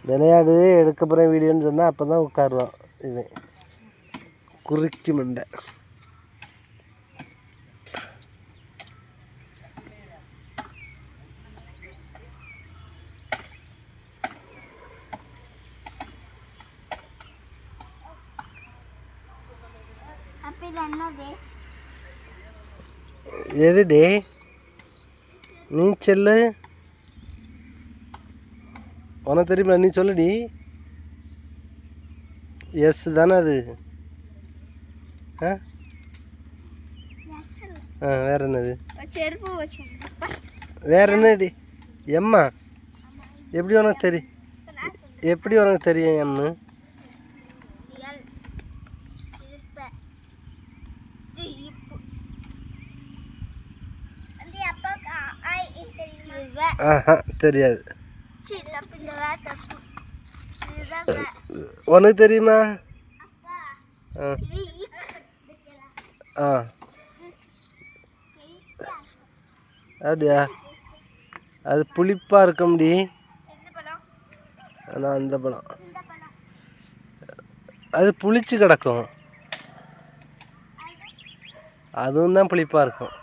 விளையாடு எடுக்க போகிறேன் வீடியோன்னு சொன்னால் அப்போ தான் உட்காருவான். இது குறுக்கி மண்டை. எது டே நீ செல்லு உனக்கு தெரியுமா? நீ சொல்லுடி. எஸ் தானே அது? வேற என்னது? வேற என்னடி? எம்மா எப்படி உனக்கு தெரியும்? எப்படி உனக்கு தெரியும் எம்மு? தெரியாது. உனக்கு தெரியுமா? அப்படியா? அது புளிப்பாக இருக்க முடி. ஆனால் அந்த பழம் அது புளிச்சு கிடக்கும். அதுவும் தான் புளிப்பாக இருக்கும்.